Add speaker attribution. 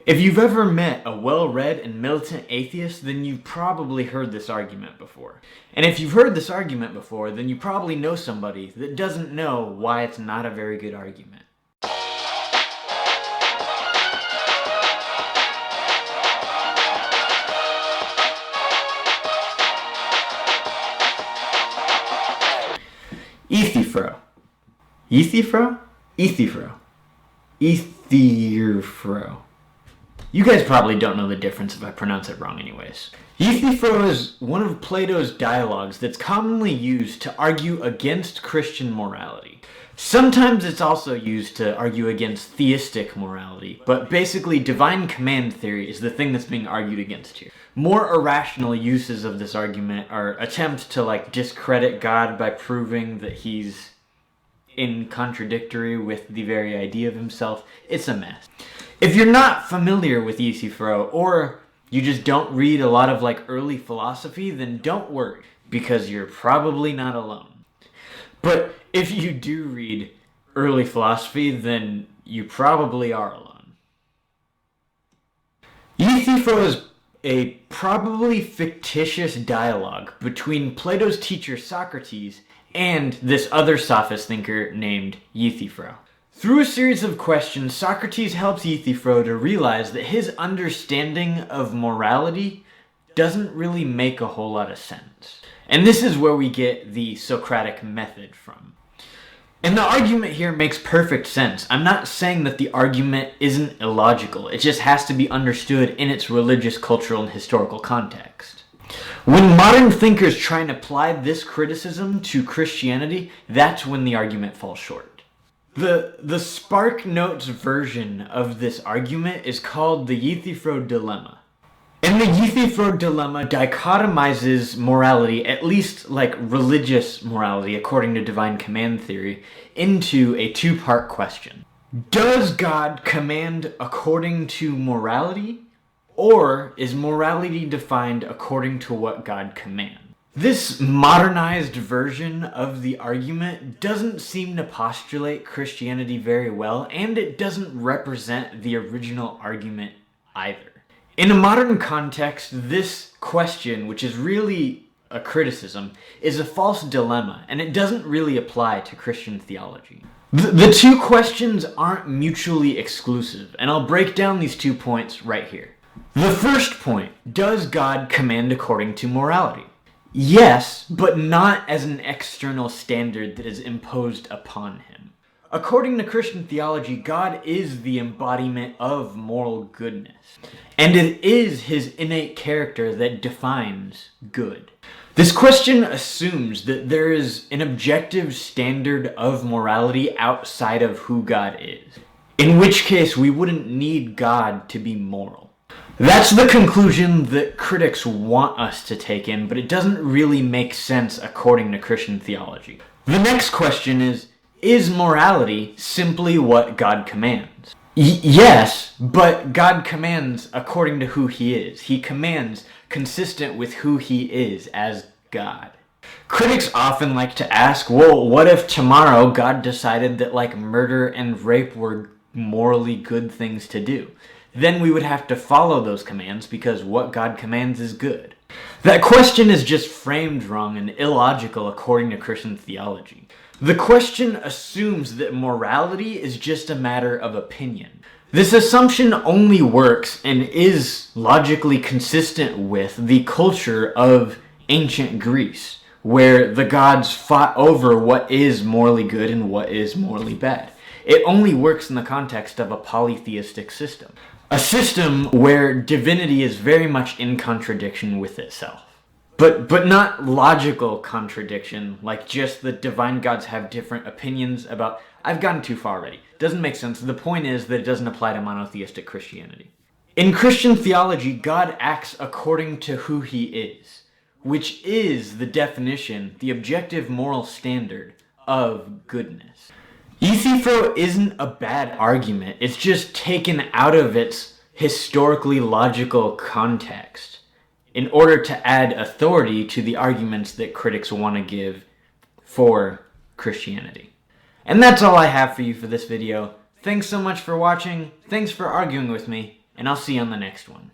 Speaker 1: If you've ever met a well-read and militant atheist, then you've probably heard this argument before. And if you've heard this argument before, then you probably know somebody that doesn't know why it's not a very good argument. Euthyphro. Euthyphro? Euthyphro. Euthyphro. You guys probably don't know the difference if I pronounce it wrong anyways. Euthyphro is one of Plato's dialogues that's commonly used to argue against Christian morality. Sometimes it's also used to argue against theistic morality, but basically divine command theory is the thing that's being argued against here. More irrational uses of this argument are attempts to discredit God by proving that he's in contradictory with the very idea of himself. It's a mess. If you're not familiar with Euthyphro, or you just don't read a lot of early philosophy, then don't worry, because you're probably not alone. But if you do read early philosophy, then you probably are alone. Euthyphro is a probably fictitious dialogue between Plato's teacher Socrates and this other sophist thinker named Euthyphro. Through a series of questions, Socrates helps Euthyphro to realize that his understanding of morality doesn't really make a whole lot of sense. And this is where we get the Socratic method from. And the argument here makes perfect sense. I'm not saying that the argument isn't illogical. It just has to be understood in its religious, cultural, and historical context. When modern thinkers try and apply this criticism to Christianity, that's when the argument falls short. The Spark Notes version of this argument is called the Euthyphro dilemma. And the Euthyphro dilemma dichotomizes morality, at least religious morality according to divine command theory, into a two-part question. Does God command according to morality, or is morality defined according to what God commands? This modernized version of the argument doesn't seem to postulate Christianity very well, and it doesn't represent the original argument either. In a modern context, this question, which is really a criticism, is a false dilemma, and it doesn't really apply to Christian theology. The two questions aren't mutually exclusive, and I'll break down these 2 points right here. The first point, does God command according to morality? Yes, but not as an external standard that is imposed upon him. According to Christian theology, God is the embodiment of moral goodness, and it is his innate character that defines good. This question assumes that there is an objective standard of morality outside of who God is, in which case we wouldn't need God to be moral. That's the conclusion that critics want us to take in, but it doesn't really make sense according to Christian theology. The next question is morality simply what God commands? Yes, but God commands according to who he is. He commands consistent with who he is as God. Critics often like to ask, well, what if tomorrow God decided that murder and rape were morally good things to do? Then we would have to follow those commands because what God commands is good. That question is just framed wrong and illogical according to Christian theology. The question assumes that morality is just a matter of opinion. This assumption only works and is logically consistent with the culture of ancient Greece, where the gods fought over what is morally good and what is morally bad. It only works in the context of a polytheistic system. A system where divinity is very much in contradiction with itself. But not logical contradiction, like just the divine gods have different opinions about... I've gotten too far already. Doesn't make sense. The point is that it doesn't apply to monotheistic Christianity. In Christian theology, God acts according to who he is, which is the definition, the objective moral standard of goodness. Euthyphro isn't a bad argument, it's just taken out of its historically logical context in order to add authority to the arguments that critics want to give for Christianity. And that's all I have for you for this video. Thanks so much for watching, thanks for arguing with me, and I'll see you on the next one.